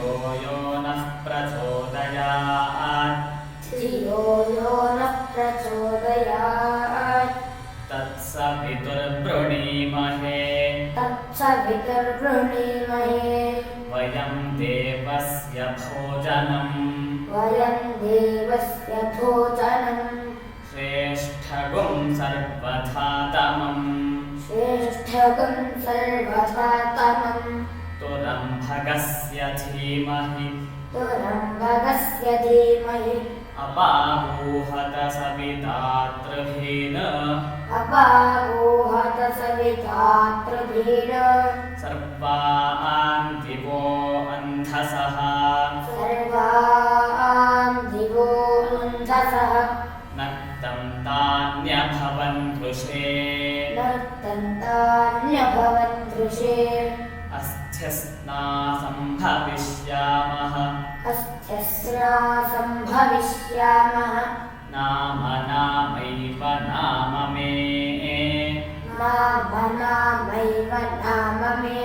धियो यो नः प्रचोदयात् धियो यो नः प्रचोदयात् तत्सवितुर्वृणीमहे तत्सवितुर्वृणीमहे वयं देवस्य भोजनम् वयं देवस्य भोजनम् श्रेष्ठगुं सर्वधातमम् श्रेष्ठगुं सर्वधातमम् तुरम्भगस्य धीमहि तुरम्भगस्य धीमहि अपागूहत सवितातृभीन अपागूहत सवितातृभीन सर्वान् दिवो अन्धसः सर्वान् दिवो अन्धसः नक्तं तान्यभवन् दृशे नर्तन्तान्यभवन् दृशे अस्त्यस्नासम्भविष्यामः अस्त्यस्रा सम्भविष्यामः नाम नामैव नाम मे नाम नामैव नाम मे